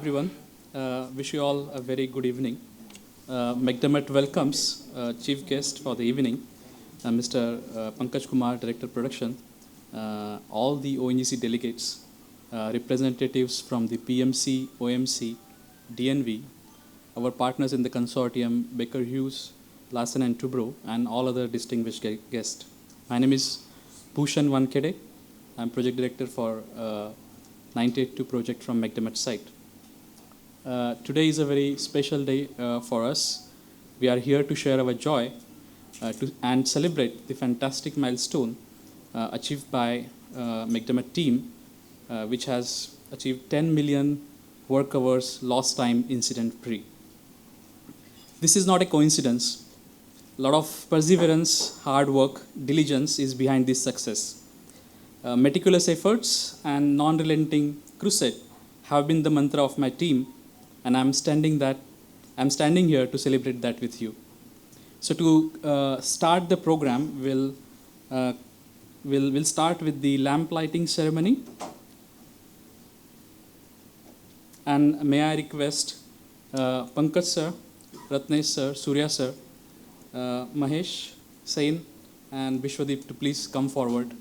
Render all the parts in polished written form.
everyone. Wish you all a very good evening. McDermott welcomes chief guest for the evening, Mr. Pankaj Kumar, Director Production, all the Ongc delegates, representatives from the PMC, OMC, DNV, our partners in the consortium, Baker Hughes, Larsen and Toubro, and all other distinguished guests. My name is Bhushan Wankede. I'm project director for 982 project from McDermott site. Today is a very special day for us. We are here to share our joy and celebrate the fantastic milestone achieved by McDermott team, which has achieved 10 million work hours lost time incident free. This is not a coincidence. A lot of perseverance, hard work, diligence is behind this success. Meticulous efforts and non-relenting crusade have been the mantra of my team, and I'm standing here to celebrate that with you. So to start the program, we'll start with the lamp lighting ceremony. And may I request Pankaj sir, Ratnesh sir, Surya sir, Mahesh, Sain, and Vishwadeep to please come forward.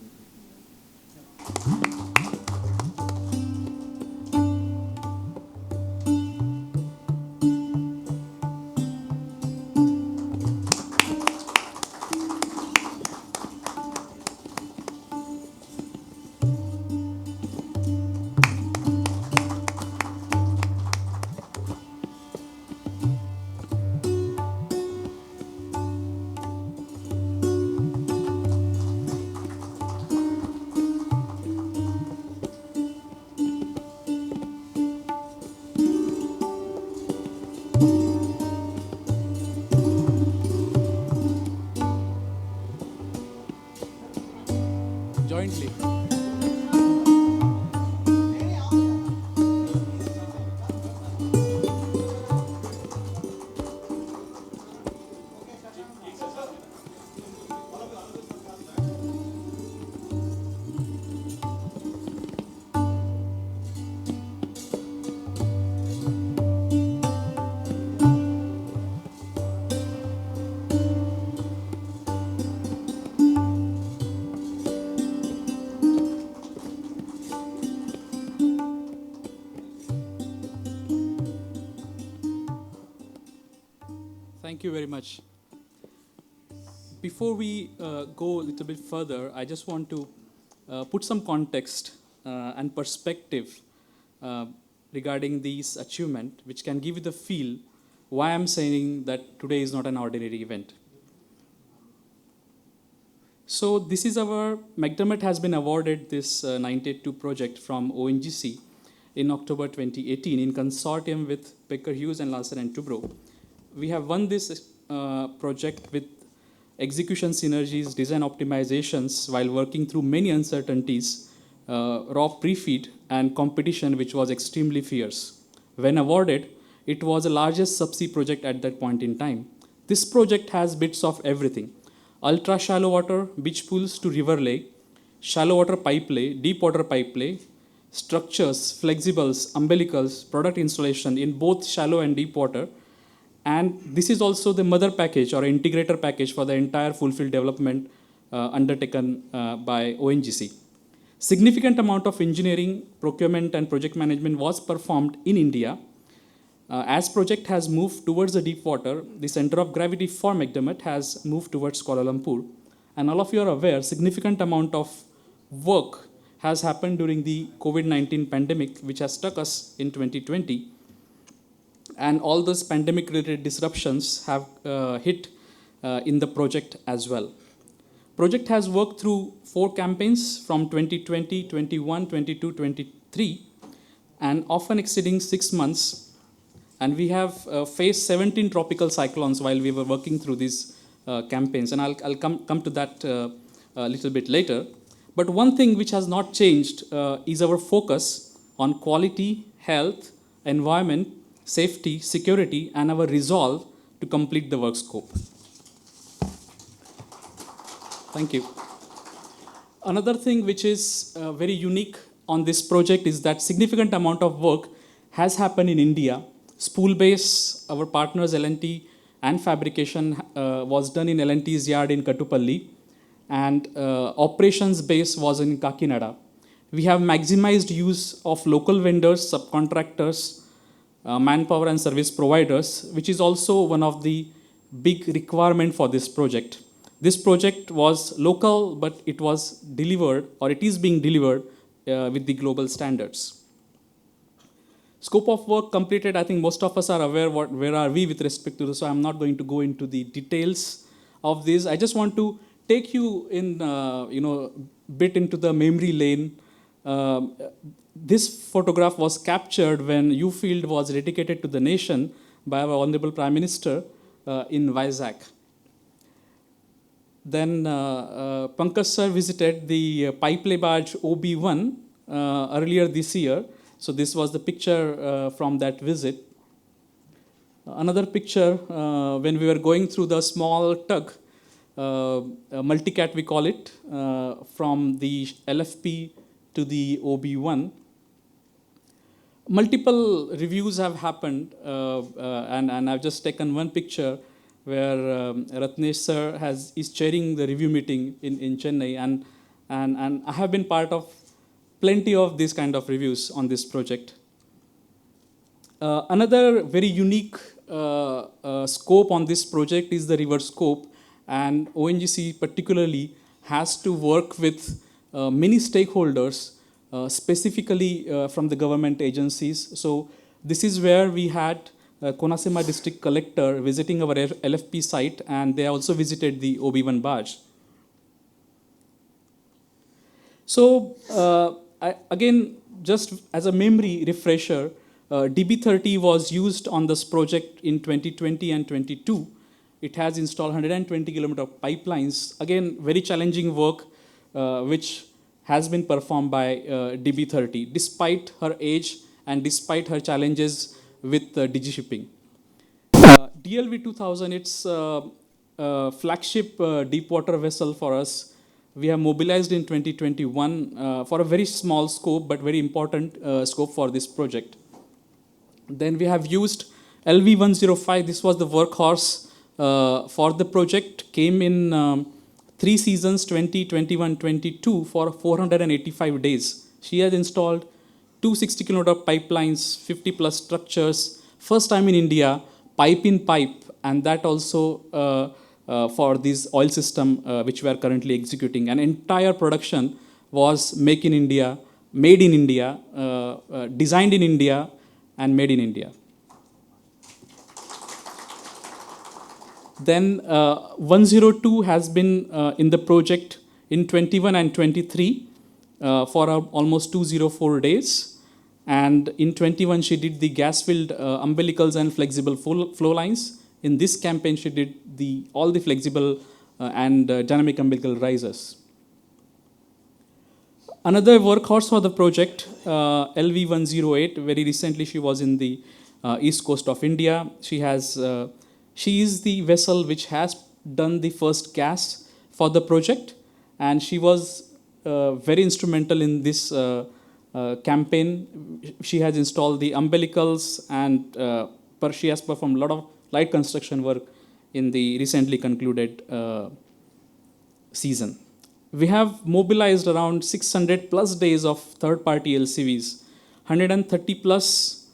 Jointly. Thank you very much. Before we go a little bit further, I just want to put some context and perspective regarding this achievement, which can give you the feel why I'm saying that today is not an ordinary event. So this is McDermott has been awarded this 982 project from Ongc in October 2018 in consortium with Baker Hughes and Larsen and Toubro. We have won this project with execution synergies, design optimizations while working through many uncertainties, raw pre-feed and competition which was extremely fierce. When awarded, it was the largest subsea project at that point in time. This project has bits of everything. Ultra shallow water, beach pools to river lay, shallow water pipe lay, deep water pipe lay, structures, flexibles, umbilicals, product installation in both shallow and deep water. And this is also the mother package or integrator package for the entire fulfilled development undertaken by ONGC. Significant amount of engineering, procurement, and project management was performed in India. As project has moved towards the deep water, the center of gravity for McDermott has moved towards Kuala Lumpur. And all of you are aware, significant amount of work has happened during the COVID-19 pandemic, which has struck us in 2020. And all those pandemic-related disruptions have hit in the project as well. Project has worked through 4 campaigns from 2020, 21, 22, 23, and often exceeding 6 months. And we have faced 17 tropical cyclones while we were working through these campaigns. And I'll come to that a little bit later. But one thing which has not changed is our focus on quality, health, environment, safety, security, and our resolve to complete the work scope. Thank you. Another thing which is very unique on this project is that significant amount of work has happened in India. Spool base, our partners L&T and fabrication was done in L&T's yard in Kattupalli, and operations base was in Kakinada. We have maximized use of local vendors, subcontractors, manpower and service providers, which is also one of the big requirement for this project. This project was local, but it was delivered, or it is being delivered with the global standards. Scope of work completed, I think most of us are aware where are we with respect to this, so I'm not going to go into the details of this. I just want to take you in, bit into the memory lane. This photograph was captured when U-Field was dedicated to the nation by our Honorable Prime Minister in Vizag. Then Pankaj sir visited the pipelay barge OB1 earlier this year. So this was the picture from that visit. Another picture when we were going through the small tug, multicat we call it, from the LFP to the OB1. Multiple reviews have happened, and I've just taken one picture where Ratnesh sir is chairing the review meeting in Chennai, and I have been part of plenty of these kind of reviews on this project. Another very unique scope on this project is the river scope, and ONGC particularly has to work with many stakeholders, specifically from the government agencies. So this is where we had Konasema district collector visiting our LFP site, and they also visited the OB1 barge. So again, just as a memory refresher, DB30 was used on this project in 2020 and 22. It has installed 120 kilometer of pipelines. Again, very challenging work, which has been performed by DB30, despite her age and despite her challenges with digi shipping. DLV 2000, it's a flagship deep water vessel for us. We have mobilized in 2021 for a very small scope, but very important scope for this project. Then we have used LV105. This was the workhorse for the project. Came in 3 seasons, 20, 21, 22 for 485 days. She has installed 260 kilometer pipelines, 50 plus structures. First time in India, pipe in pipe, and that also for this oil system which we are currently executing. An entire production was made in India, designed in India, and made in India. Then 102 has been in the project in 21 and 23 for almost 204 days. And in 21, she did the gas-filled umbilicals and flexible flow lines. In this campaign, she did all the flexible and dynamic umbilical risers. Another workhorse for the project, LV108, very recently she was in the east coast of India. She is the vessel which has done the first gas for the project, and she was very instrumental in this campaign. She has installed the umbilicals, and she has performed a lot of light construction work in the recently concluded season. We have mobilized around 600 plus days of third-party LCVs, 130 plus,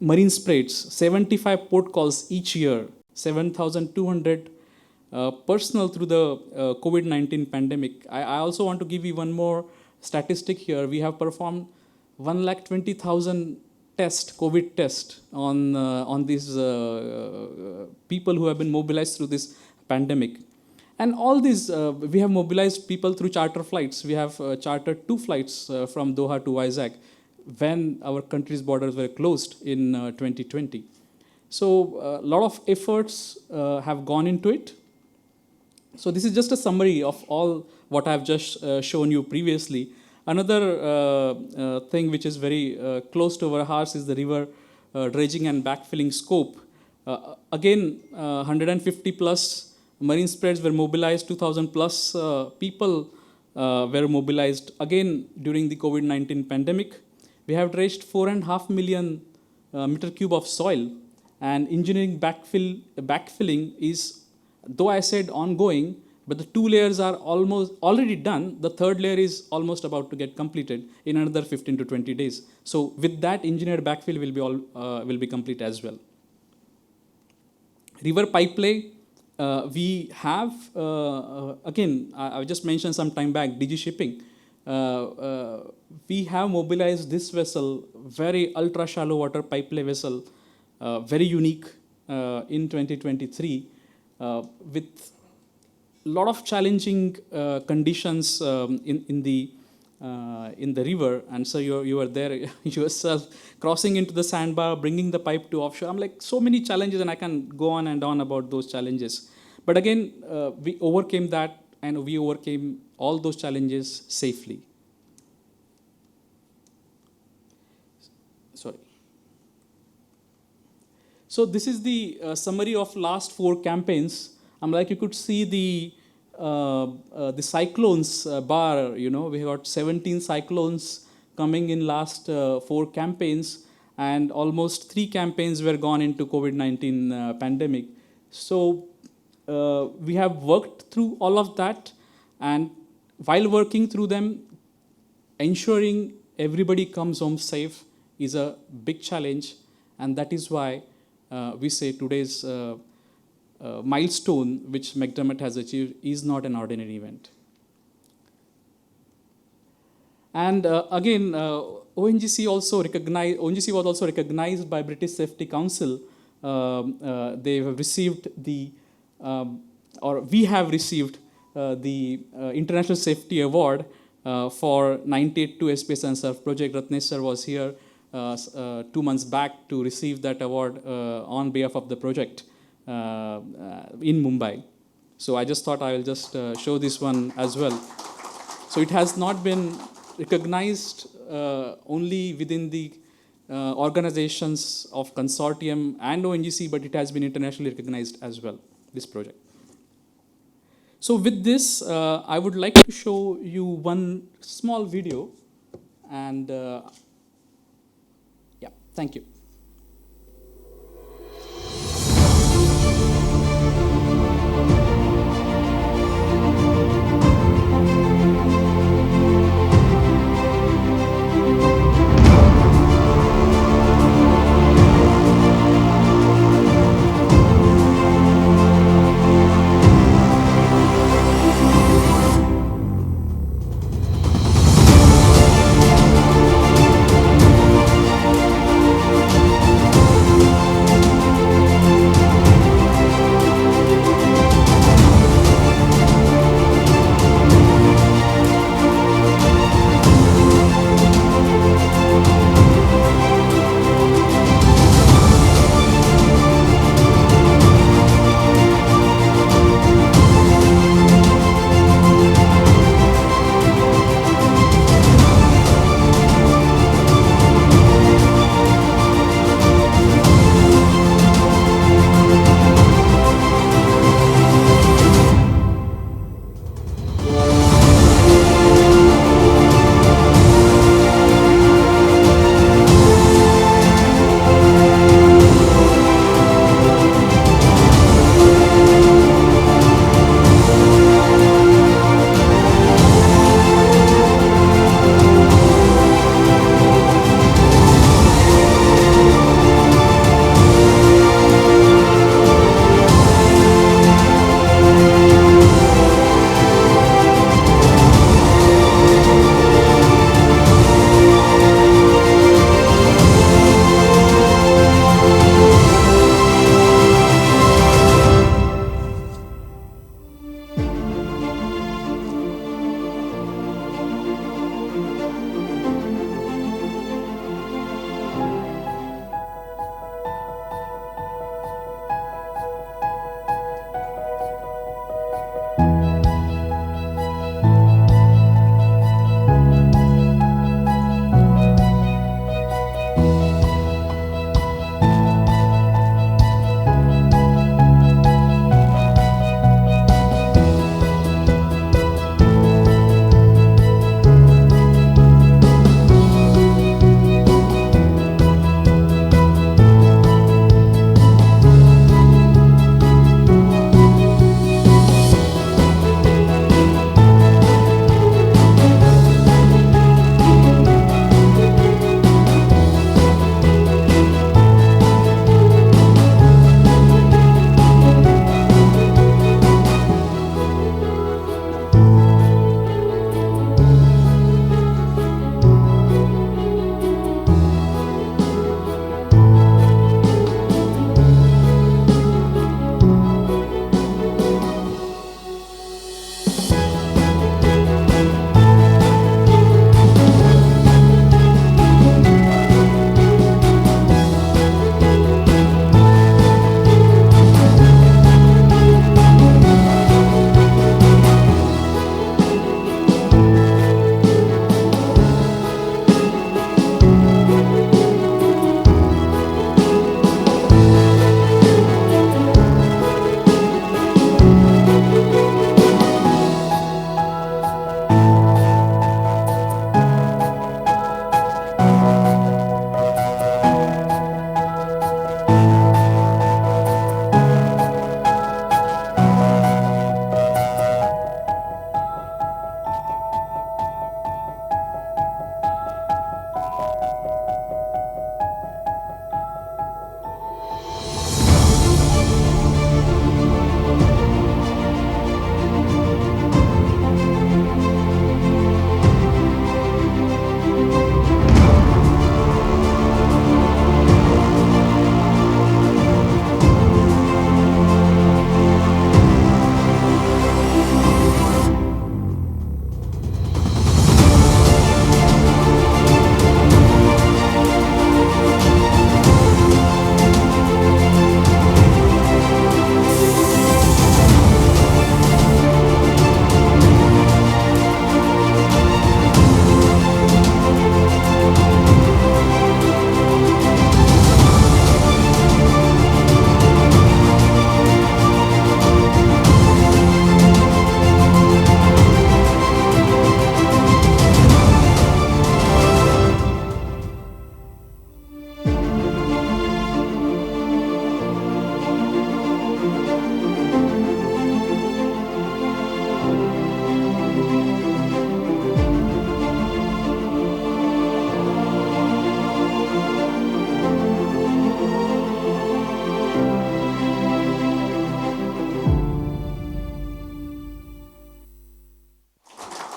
marine spreads, 75 port calls each year, 7,200 personnel through the COVID-19 pandemic. I also want to give you one more statistic here. We have performed 120,000 COVID test on these people who have been mobilized through this pandemic. And all these, we have mobilized people through charter flights. We have chartered 2 flights from Doha to Vizag when our country's borders were closed in 2020. So a lot of efforts have gone into it. So this is just a summary of all what I've just shown you previously. Another thing which is very close to our hearts is the river dredging and backfilling scope. Again, 150 plus marine spreads were mobilized, 2,000 plus people were mobilized again during the COVID-19 pandemic. We have dredged 4.5 million meter cube of soil, and engineering backfilling is, though I said ongoing, but the 2 layers are almost already done. The third layer is almost about to get completed in another 15 to 20 days. So with that, engineered backfill will be complete as well. River pipelay, we have, again, I just mentioned some time back, DG shipping. We have mobilized this vessel, very ultra shallow water pipelay vessel, very unique in 2023, with a lot of challenging conditions in the river. And so you are there yourself, crossing into the sandbar, bringing the pipe to offshore. I'm like, so many challenges, and I can go on and on about those challenges. But again, we overcame that, and we overcame all those challenges safely. Sorry. So this is the summary of last 4 campaigns. I'm like, you could see the cyclones bar. You know, we got 17 cyclones coming in last 4 campaigns, and almost 3 campaigns were gone into COVID-19 pandemic. So we have worked through all of that, and while working through them, ensuring everybody comes home safe is a big challenge, and that is why we say today's milestone which McDermott has achieved is not an ordinary event. And again, ONGC was also recognized by British Safety Council. They have received or we have received the International Safety Award for 982 SPS and Surf project. Ratnesh sir was here 2 months back to receive that award on behalf of the project in Mumbai. So I just thought I will just show this one as well. So it has not been recognized only within the organizations of consortium and ONGC, but it has been internationally recognized as well, this project. So with this, I would like to show you one small video, and yeah, thank you.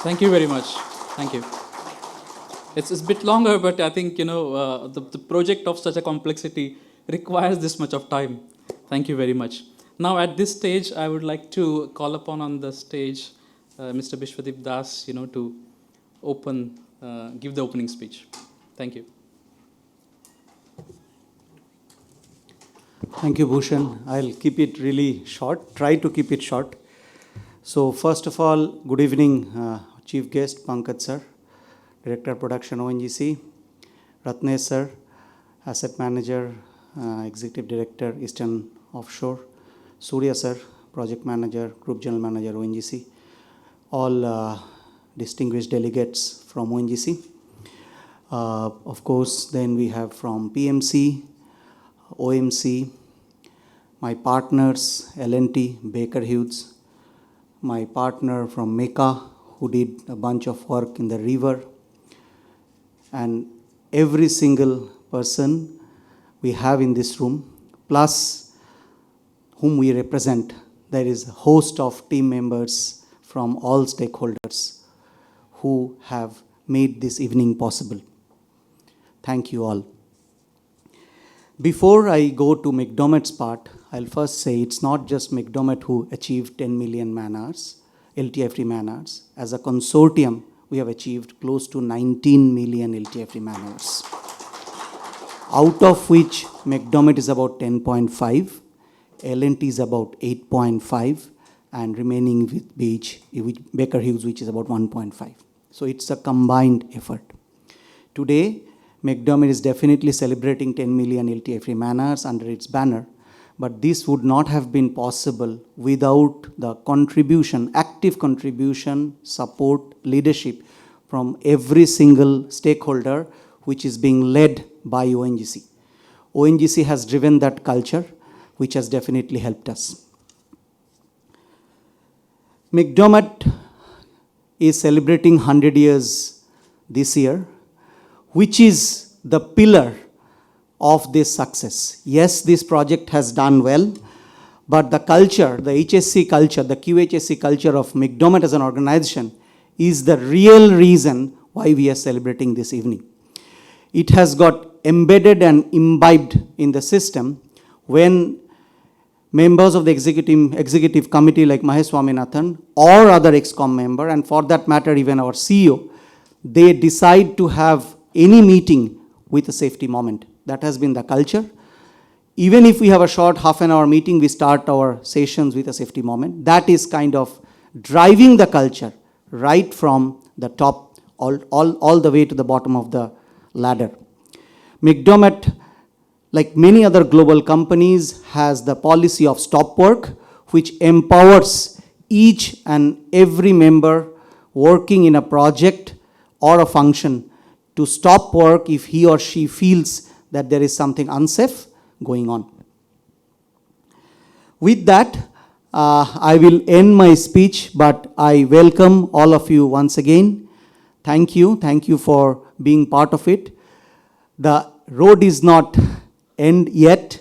Thank you very much. Thank you. It's a bit longer, but I think, the project of such a complexity requires this much of time. Thank you very much. Now, at this stage, I would like to call upon on the stage Mr. Bishwadeep Das, to give the opening speech. Thank you. Thank you, Bhushan. I'll keep it really short, try to keep it short. So first of all, good evening, Chief Guest Pankaj sir, Director Production ONGC, Ratnesh sir, Asset Manager, Executive Director Eastern Offshore, Surya sir, Project Manager, Group General Manager ONGC, all distinguished delegates from ONGC. Of course, then we have from PMC, OMC, my partners, L&T, Baker Hughes, my partner from MECA, who did a bunch of work in the river, and every single person we have in this room, plus whom we represent. There is a host of team members from all stakeholders who have made this evening possible. Thank you all. Before I go to McDermott's part, I'll first say it's not just McDermott who achieved 10 million man-hours, LTI-free man-hours. As a consortium, we have achieved close to 19 million LTI-free man-hours, out of which McDermott is about 10.5, L&T is about 8.5, and remaining with Baker Hughes, which is about 1.5. So it's a combined effort. Today, McDermott is definitely celebrating 10 million LTI-free man-hours under its banner, but this would not have been possible without the contribution, active contribution, support, leadership from every single stakeholder, which is being led by ONGC. ONGC has driven that culture, which has definitely helped us. McDermott is celebrating 100 years this year, which is the pillar of this success. Yes, this project has done well, but the culture, the HSC culture, the QHSC culture of McDermott as an organization is the real reason why we are celebrating this evening. It has got embedded and imbibed in the system when members of the executive committee like Mahesh Swaminathan or other ExCom member, and for that matter even our CEO, they decide to have any meeting with a safety moment. That has been the culture. Even if we have a short half-an-hour meeting, we start our sessions with a safety moment. That is kind of driving the culture right from the top all the way to the bottom of the ladder. McDermott, like many other global companies, has the policy of stop work, which empowers each and every member working in a project or a function to stop work if he or she feels that there is something unsafe going on. With that, I will end my speech, but I welcome all of you once again. Thank you for being part of it. The road is not end yet.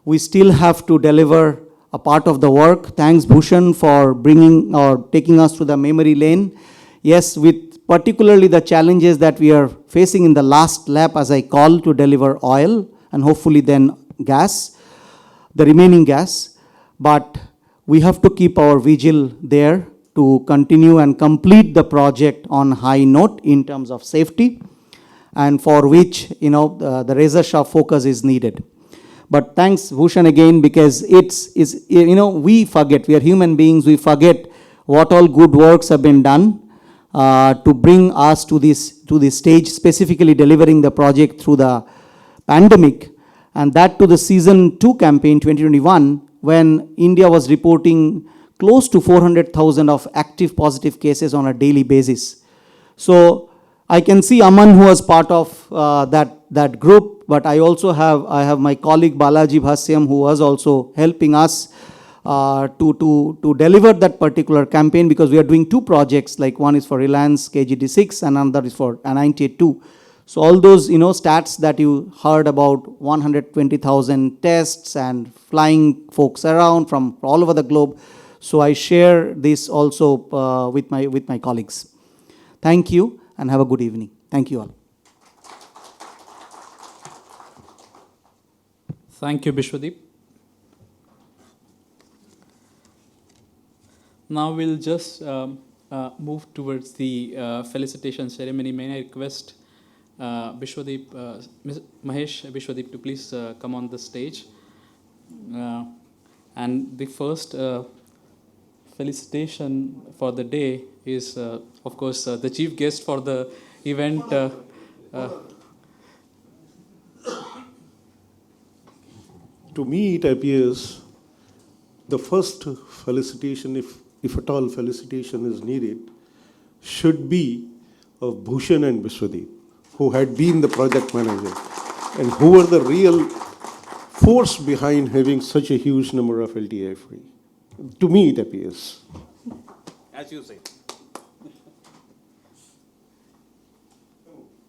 We still have to deliver a part of the work. Thanks, Bhushan, for bringing or taking us to the memory lane. Yes, with particularly the challenges that we are facing in the last lap, as I call, to deliver oil and hopefully then gas, the remaining gas. But we have to keep our vigil there to continue and complete the project on high note in terms of safety, and for which, the razor-sharp focus is needed. But thanks, Bhushan, again, because we forget, we are human beings, we forget what all good works have been done to bring us to this stage, specifically delivering the project through the pandemic, and that to the season 2 campaign 2021, when India was reporting close to 400,000 of active positive cases on a daily basis. So I can see Aman, who was part of that group, but I have my colleague Balaji Bhasyam, who was also helping us to deliver that particular campaign, because we are doing 2 projects, like one is for Reliance KGD6 and another is for 98.2. So all those stats that you heard about, 120,000 tests and flying folks around from all over the globe. So I share this also with my colleagues. Thank you and have a good evening. Thank you all. Thank you, Bishwadeep. Now we'll just move towards the felicitation ceremony. May I request Bishwadeep, Mahesh Bishwadeep to please come on the stage. And the first felicitation for the day is, of course, the chief guest for the event. To me, it appears the first felicitation, if at all felicitation is needed, should be of Bhushan and Vishwadeep, who had been the project manager and who were the real force behind having such a huge number of LTI free. To me, it appears. As you say.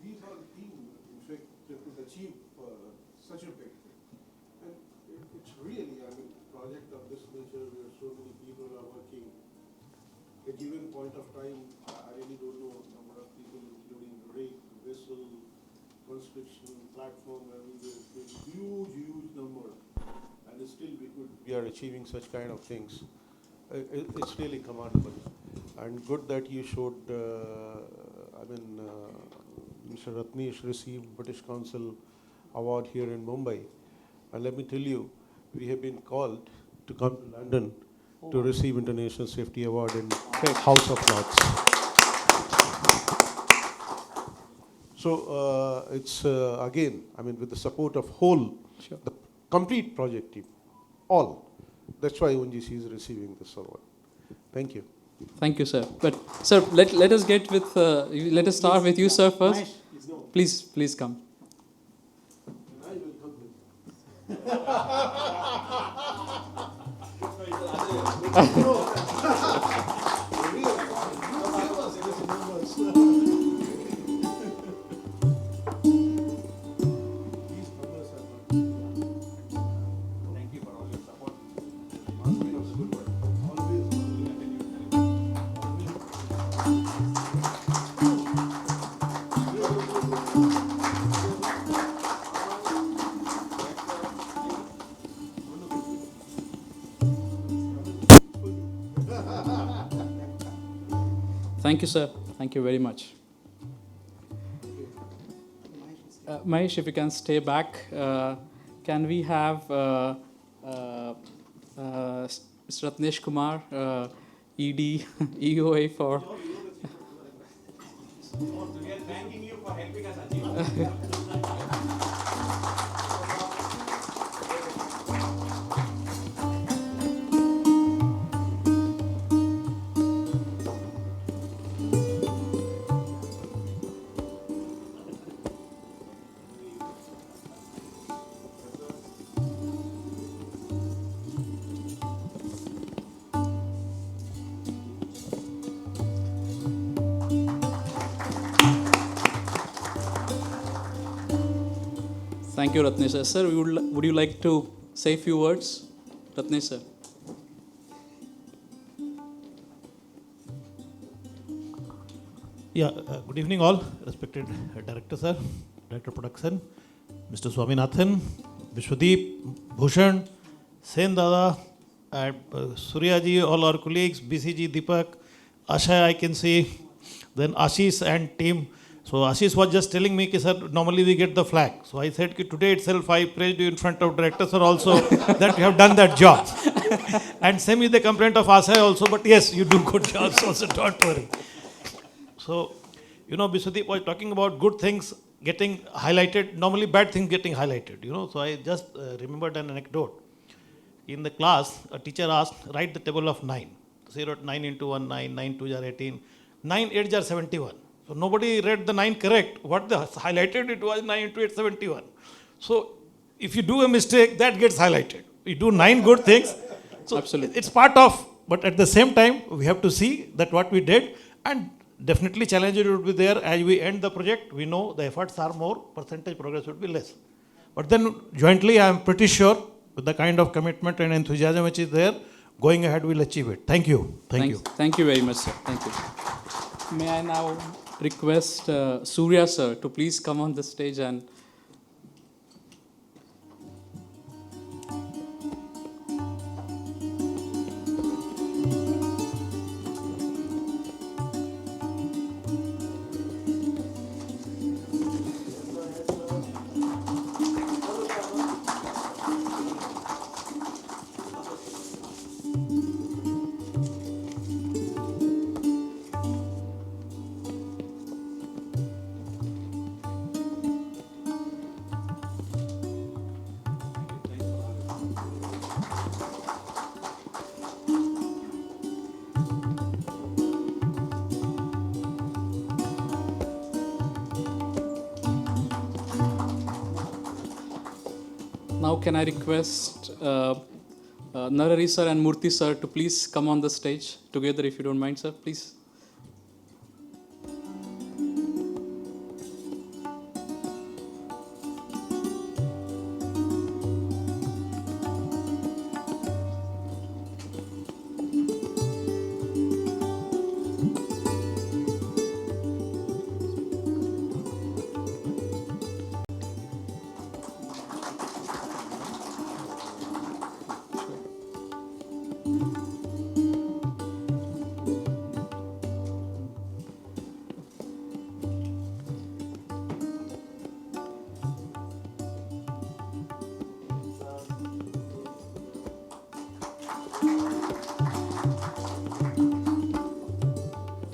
These are the team, in fact, to achieve such a big thing. And it's really, I mean, project of this nature where so many people are working. A given point of time, I really don't know number of people, including rake, vessel, construction, platform, I mean, there's huge number. And still we are achieving such kind of things. It's really commendable. And good that you showed, Mr. Ratnesh received British Council Award here in Mumbai. And let me tell you, we have been called to come to London to receive International Safety Award in House of Lords. So it's again, I mean, with the support of the complete project team, all. That's why Ongc is receiving this award. Thank you. Thank you, sir. But sir, let us get with let us start with you, sir, first. Please come. I will come Thank you, sir. Thank you very much. Mahesh, if you can stay back, can we have Mr. Ratnesh Kumar, ED, EOA for... We are thanking you for helping us achieve. Thank you, Ratnesh sir. Sir, would you like to say a few words? Ratnesh sir. Yeah, good evening all, respected Director Sir, Director Production, Mr. Swaminathan, Vishwadeep, Bhushan, Sen Dada, and Suryaji, all our colleagues, BCG, Deepak, Asha I can see, then Ashish and team. So Ashish was just telling me, sir, normally we get the flag. So I said, today itself I praised you in front of Director Sir also that you have done that job. And same is the complaint of Asha also, but yes, you do good jobs also, don't worry. So, Vishwadeep was talking about good things getting highlighted, normally bad things getting highlighted, So I just remembered an anecdote. In the class, a teacher asked, write the table of 9. So he wrote 9 into 1, 9, 9 2 are 18, 9 8 are 71. So nobody read the 9 correct. What the highlighted it was 9 into 8, 71. So if you do a mistake, that gets highlighted. You do 9 good things. So absolutely, it's part of, but at the same time, we have to see that what we did, and definitely challenges would be there. As we end the project, we know the efforts are more, percentage progress would be less. But then jointly, I am pretty sure with the kind of commitment and enthusiasm which is there, going ahead we'll achieve it. Thank you. Thank you. Thank you very much, sir. Thank you. May I now request Surya sir to please come on the stage and now can I request Narari sir and Murthy sir to please come on the stage together if you don't mind, sir, please.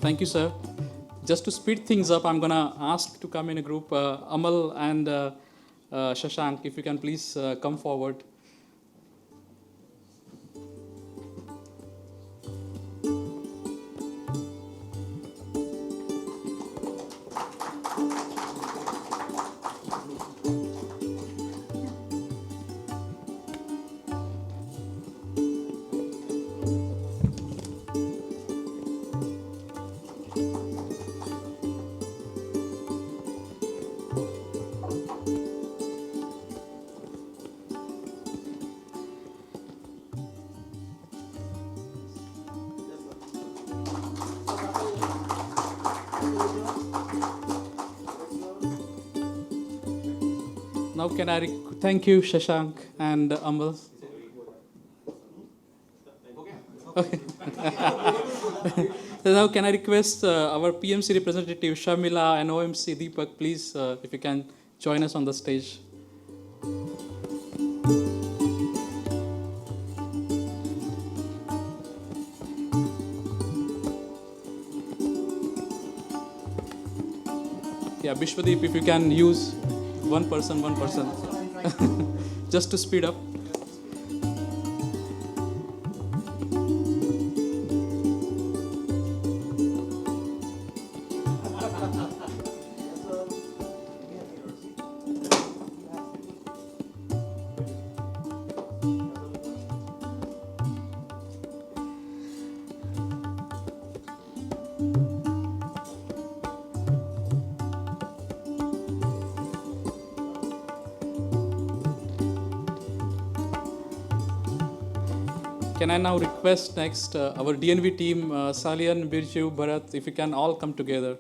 Thank you, sir. Just to speed things up, I'm going to ask to come in a group. Amal and Shashank, if you can please come forward. Now can I thank you, Shashank and Amal. Okay. So now can I request our PMC representative Shamila and OMC Deepak, please, if you can join us on the stage. Yeah, Bishwadeep, if you can use one person, just to speed up. Can I now request next our DNV team, Salian, Birju, Bharat, if you can all come together.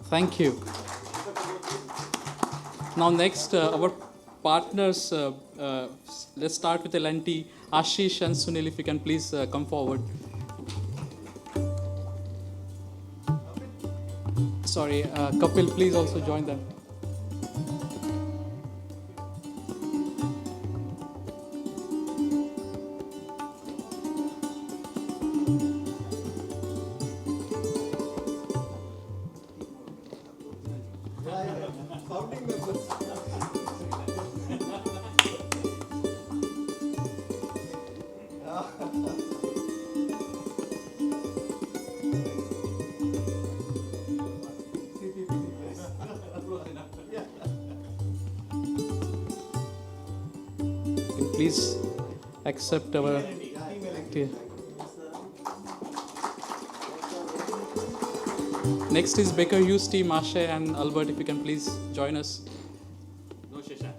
Thank you. Now next, our partners, let's start with L&T. Ashish and Sunil, if you can please come forward. Sorry, Kapil, please also join them. please accept our. Next is Baker Hughes team, Ashay and Albert, if you can please join us. No Shashank.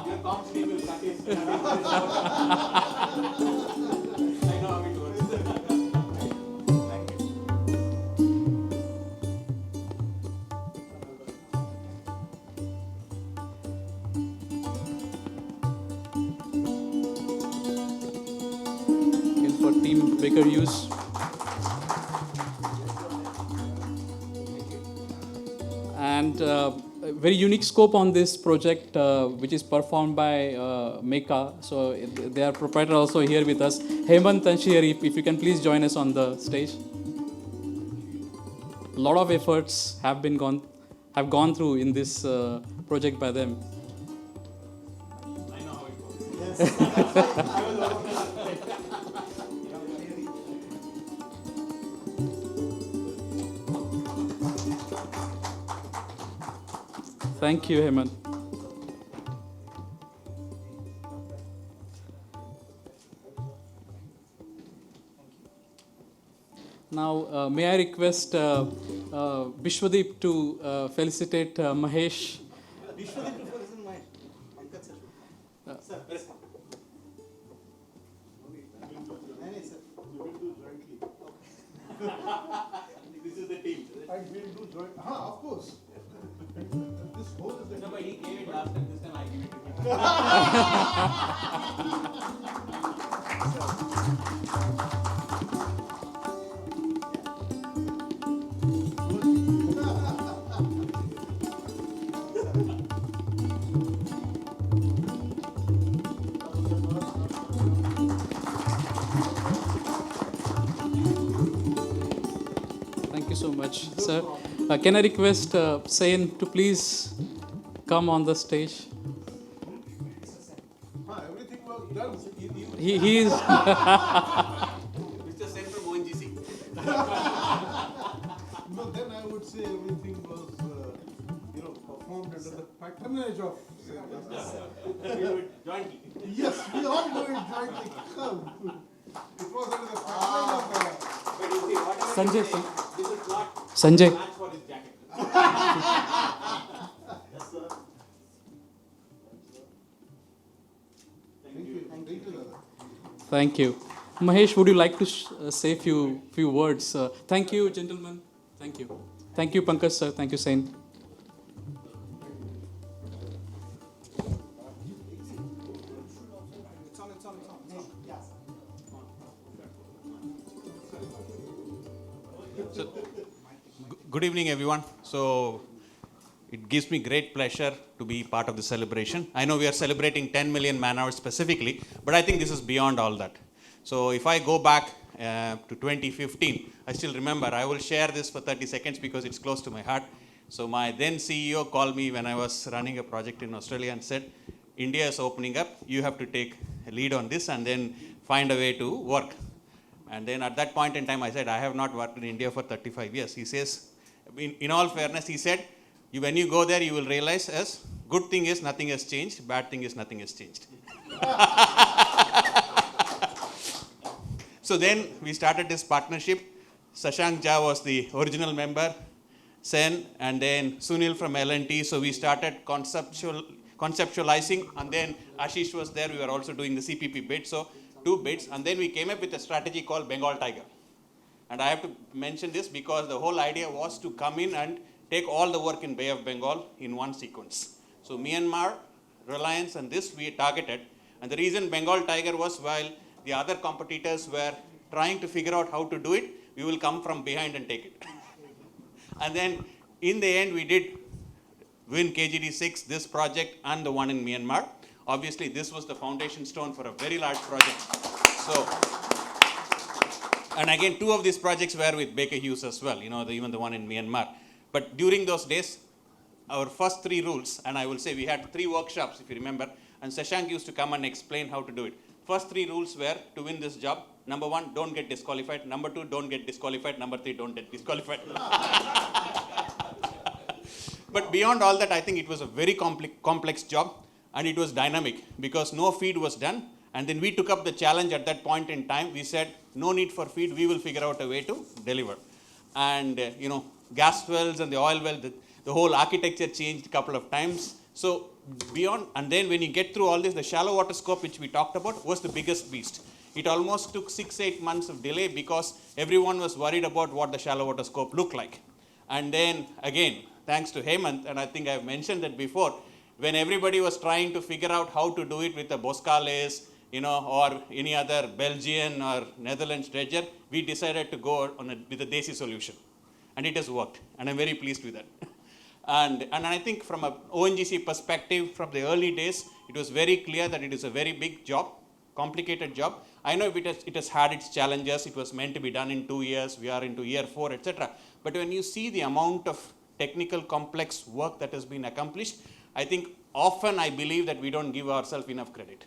Your comms team will cut his. I know how it works. Thank you. And for team Baker Hughes. And a very unique scope on this project, which is performed by Meka. So they are proprietor also here with us. Hemant and Shri, if you can please join us on the stage. A lot of efforts have gone through in this project by them. I know how it works. Thank you, Hemant. Now, may I request Vishwadeep to felicitate Mahesh. Vishwadeep prefers in mind. Pankaj sir. Sir. This is the team. And we'll do joint, of course. This whole is the. No, but he gave it last time. This time I give it to him. Thank you so much, sir. Can I request Sain to please come on the stage? Everything was done. He is. Mr. Sen from Ongc. No, then I would say everything was, performed under the patronage of. We do it jointly. Yes, we all do it jointly. It was under the patronage of. But you see, whatever Sanjay, you say, this is not Sanjay. match for his jacket. Thank you. Thank you, Dada. Thank you. Mahesh, would you like to say few words? Thank you, gentlemen. Thank you. Thank you, Pankaj sir. Thank you, Sain. Good evening, everyone. So, it gives me great pleasure to be part of the celebration. I know we are celebrating 10 million man-hours specifically, but I think this is beyond all that. So, if I go back to 2015, I still remember, I will share this for 30 seconds because it's close to my heart. So, my then CEO called me when I was running a project in Australia and said, India is opening up, you have to take a lead on this and then find a way to work. And then at that point in time, I said, I have not worked in India for 35 years. He says, in all fairness, he said, when you go there, you will realize as good thing is nothing has changed, bad thing is nothing has changed. So then we started this partnership. Shashank Jha was the original member, Sen, and then Sunil from L&T. So we started conceptualizing, and then Ashish was there. We were also doing the CPP bid. So 2 bids, and then we came up with a strategy called Bengal Tiger. And I have to mention this because the whole idea was to come in and take all the work in Bay of Bengal in one sequence. So Myanmar, Reliance, and this we targeted. And the reason Bengal Tiger was while the other competitors were trying to figure out how to do it, we will come from behind and take it. And then in the end, we did win KGD6, this project, and the one in Myanmar. Obviously, this was the foundation stone for a very large project. So, and again, 2 of these projects were with Baker Hughes as well, even the one in Myanmar. But during those days, our first 3 rules, and I will say we had 3 workshops, if you remember, and Shashank used to come and explain how to do it. First 3 rules were to win this job. Number 1, don't get disqualified. Number 2, don't get disqualified. Number 3, don't get disqualified. But beyond all that, I think it was a very complex job, and it was dynamic because no feed was done. And then we took up the challenge at that point in time. We said, no need for feed, we will figure out a way to deliver. And gas wells and the oil well, the whole architecture changed a couple of times. So beyond, and then when you get through all this, the shallow water scope, which we talked about, was the biggest beast. It almost took 6-8 months of delay because everyone was worried about what the shallow water scope looked like. And then again, thanks to Hemant, and I think I've mentioned that before, when everybody was trying to figure out how to do it with a Boscales, or any other Belgian or Netherlands dredger, we decided to go with a Desi solution. And it has worked, and I'm very pleased with that. And I think from an ONGC perspective, from the early days, it was very clear that it is a very big job, complicated job. I know it has had its challenges. It was meant to be done in 2 years. We are into year 4, etc. But when you see the amount of technical complex work that has been accomplished, I think often I believe that we don't give ourselves enough credit.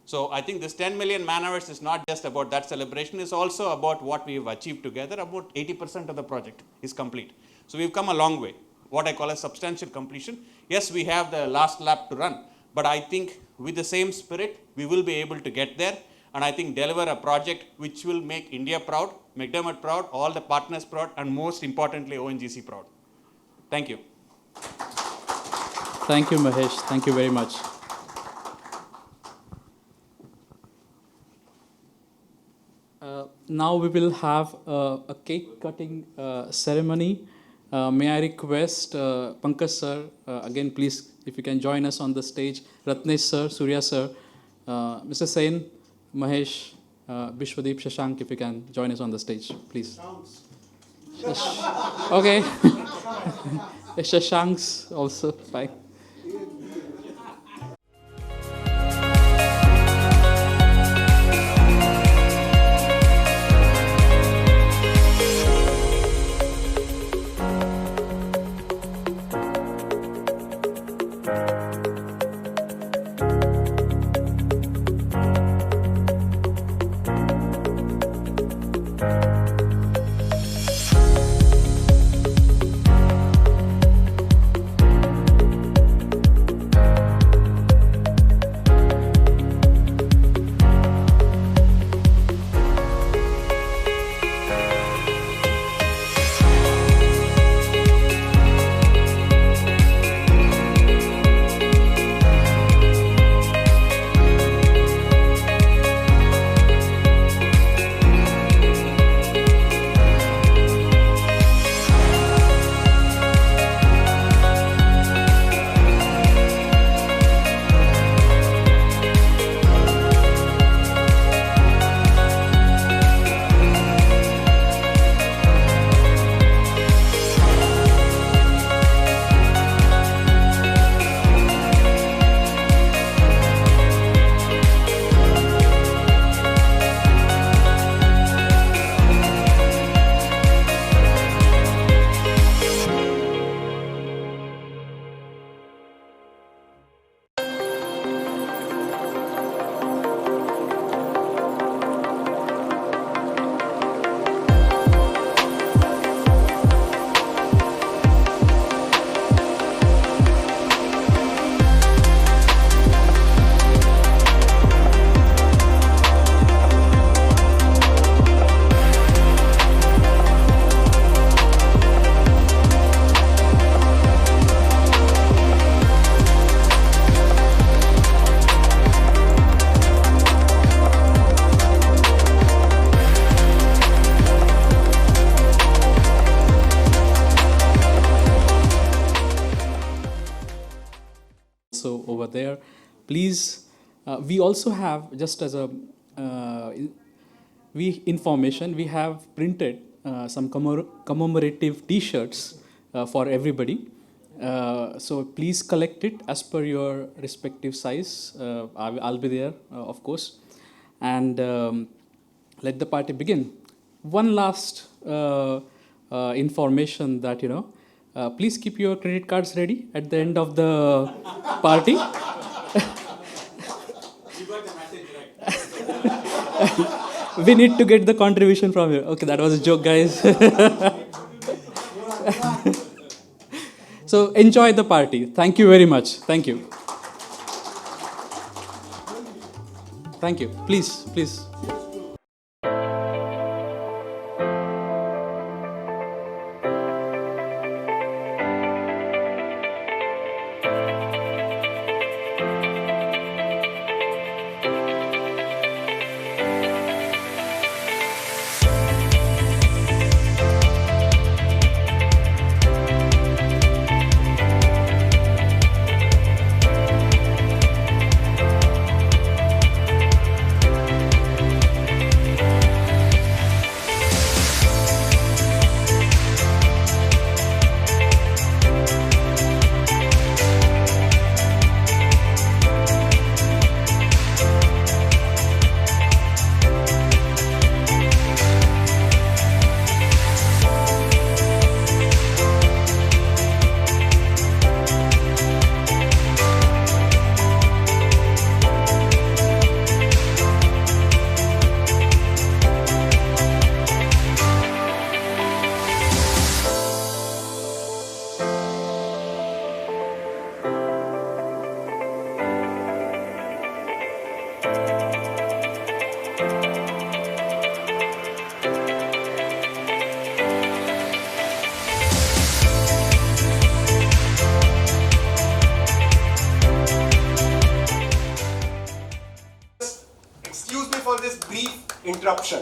So I think this 10 million man hours is not just about that celebration, it's also about what we have achieved together. About 80% of the project is complete. So we've come a long way, what I call a substantial completion. Yes, we have the last lap to run, but I think with the same spirit, we will be able to get there. And I think deliver a project which will make India proud, McDermott proud, all the partners proud, and most importantly, ONGC proud. Thank you. Thank you, Mahesh. Thank you very much. Now we will have a cake cutting ceremony. May I request Pankaj sir, again please, if you can join us on the stage, Ratnesh sir, Surya sir, Mr. Sen, Mahesh, Vishwadeep, Shashank, if you can join us on the stage, please. Okay. Shashank's also fine. Over there, please. We also have, just as a information, we have printed some commemorative T-shirts for everybody. So please collect it as per your respective size. I'll be there, of course, and let the party begin. One last information that please keep your credit cards ready at the end of the party. You got the message right. We need to get the contribution from you. Okay, that was a joke, guys. So enjoy the party. Thank you very much. Thank you. Thank you. Please, please. Excuse me for this brief interruption.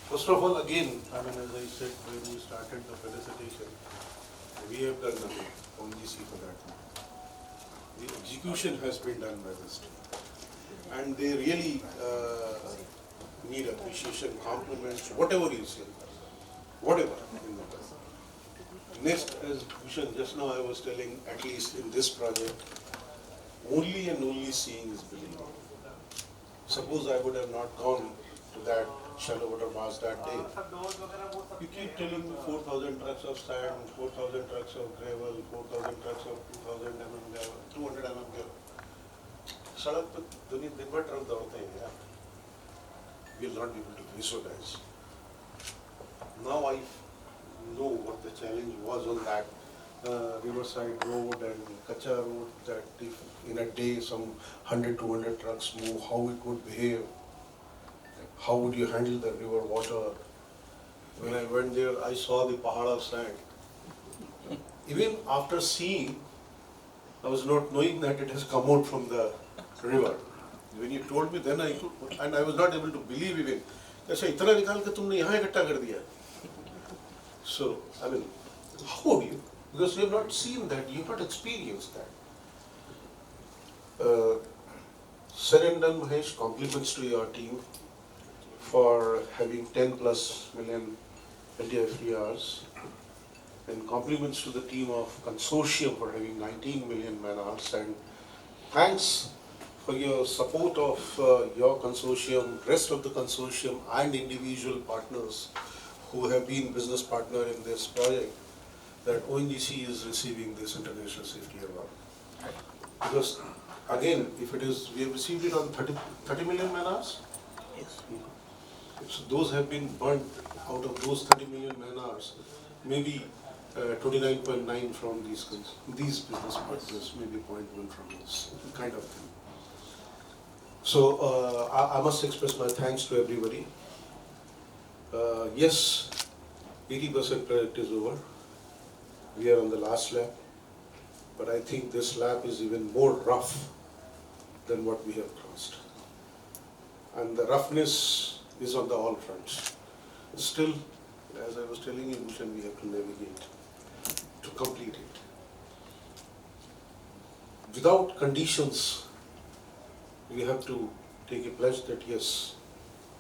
First of all, again, I mean, as I said when we started the felicitation, we have done nothing, Ongc for that matter. The execution has been done by this team. And they really need appreciation, compliments, whatever you say, whatever. In the past. Next, as Bhushan, just now I was telling, at least in this project, only and only seeing is believing. Suppose I would have not gone to that shallow water mass that day. You keep telling me 4,000 trucks of sand, 4,000 trucks of gravel, 4,000 trucks of 2,000 mm gravel, 200 mm gravel. सड़क पे दुनिया दिन भर truck दौड़ते हैं यार. We will not be able to visualize. Now I know what the challenge was on that Riverside Road and Kacha Road, that if in a day some 100, 200 trucks move, how it would behave, how would you handle the river water. When I went there, I saw the pahad of sand. Even after seeing, I was not knowing that it has come out from the river. When you told me, then I could, and I was not able to believe even. ऐसा इतना निकाल के तुमने यहाँ इकट्ठा कर दिया. So, I mean, how would you? Because you have not seen that, you have not experienced that. Sir and done, Mahesh, compliments to your team for having 10 plus million LTFE hours, and compliments to the team of consortium for having 19 million man hours, and thanks for your support of your consortium, rest of the consortium and individual partners who have been business partner in this project, that Ongc is receiving this International Safety Award. Because again, if it is, we have received it on 30 million man hours? Yes. So those have been burnt out of those 30 million man hours, maybe 29.9 from these business partners, maybe 0.1 from this kind of thing. So I must express my thanks to everybody. Yes, 80% project is over. We are on the last lap, but I think this lap is even more rough than what we have crossed. And the roughness is on the all fronts. Still, as I was telling you, Bhushan, we have to navigate to complete it. Without conditions, we have to take a pledge that yes,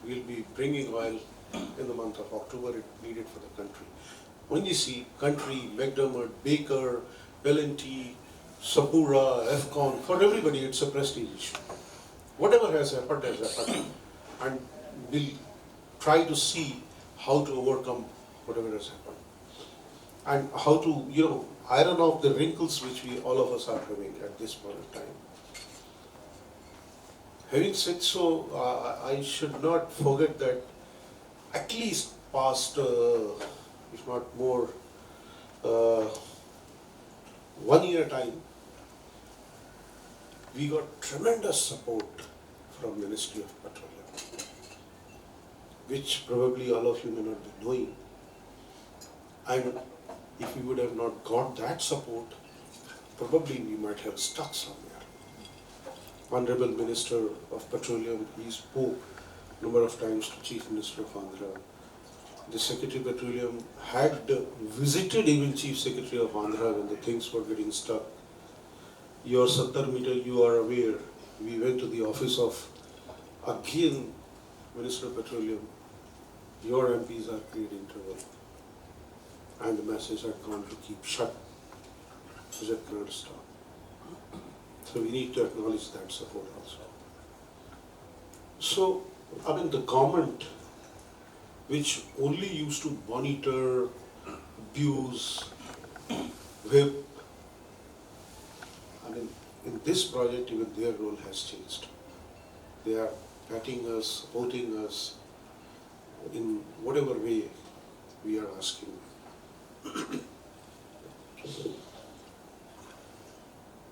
we'll be bringing oil in the month of October. It needed for the country. When you see country, McDermott, Baker, L&T, Sapura, FCON, for everybody it's a prestige issue. Whatever has happened has happened, and we'll try to see how to overcome whatever has happened, and how to, iron off the wrinkles which all of us are having at this point of time. Having said so, I should not forget that at least past if not more, 1 year time, we got tremendous support from Ministry of Petroleum, which probably all of you may not be knowing. And if we would have not got that support, probably we might have stuck somewhere. Honorable Minister of Petroleum, he spoke number of times to Chief Minister of Andhra. The Secretary of Petroleum had visited even Chief Secretary of Andhra when the things were getting stuck. Your Sattar meter, you are aware, we went to the office of, again, Minister of Petroleum, your MPs are creating trouble. And the message had gone to keep shut. Project cannot stop. So we need to acknowledge that support also. So, I mean, the government, which only used to monitor, abuse, whip, I mean, in this project, even their role has changed. They are backing us, supporting us in whatever way we are asking.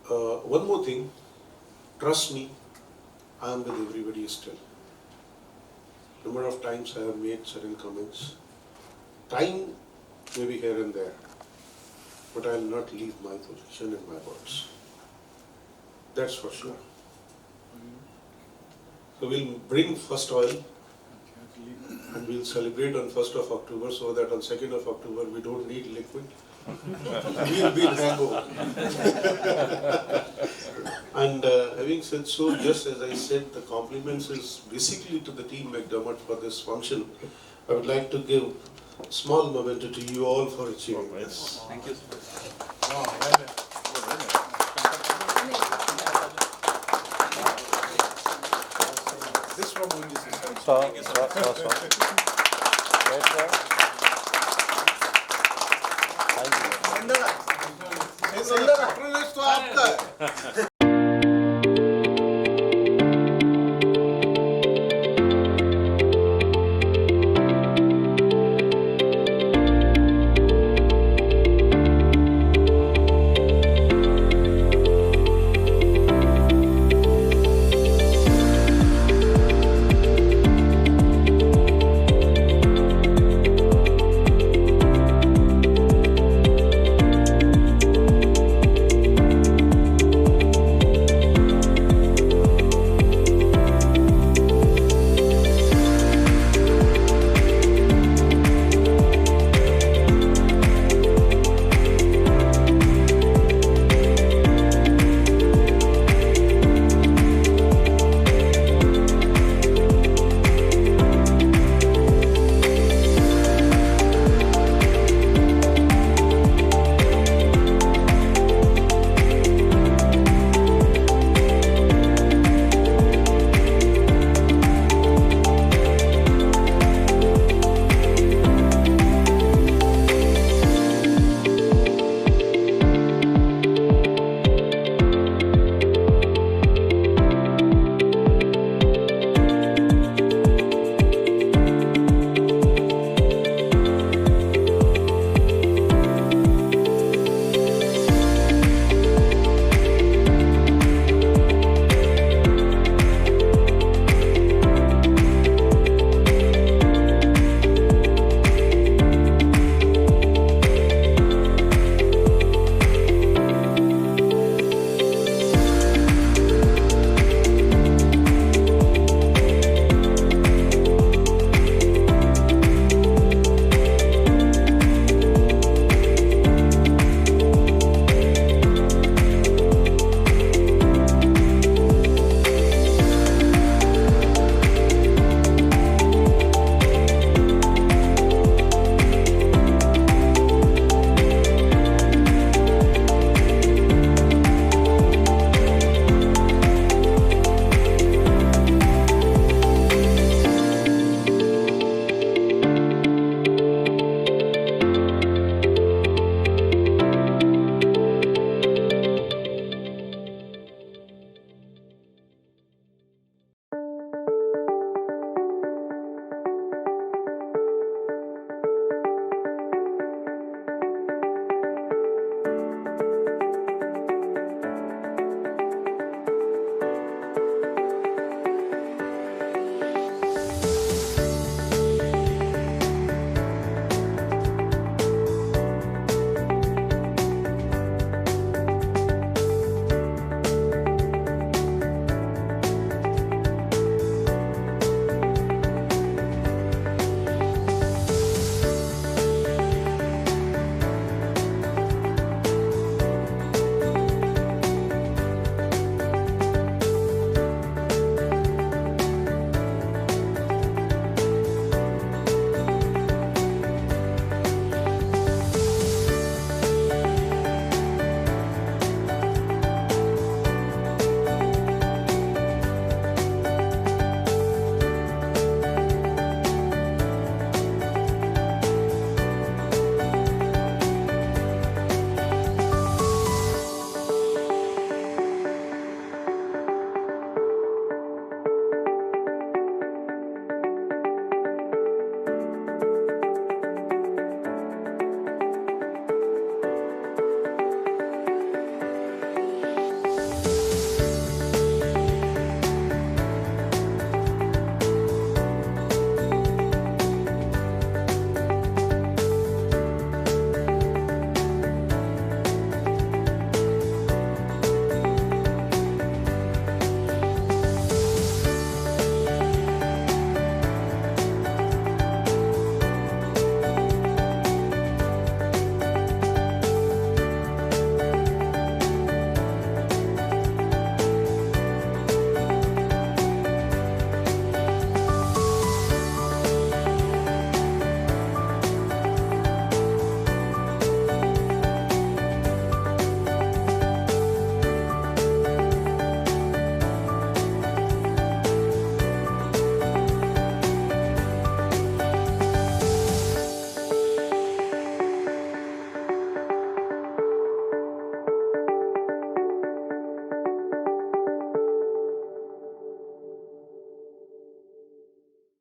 One more thing, trust me, I am with everybody still. Number of times I have made certain comments. Time may be here and there, but I will not leave my position and my words. That's for sure. So we'll bring first oil and we'll celebrate on 1st of October so that on 2nd of October we don't need liquid. We'll be in hangover. And having said so, just as I said, the compliments is basically to the team McDermott for this function. I would like to give a small memento to you all for achieving this. Thank you. This from Ongc. सुंदर है, सुंदर है।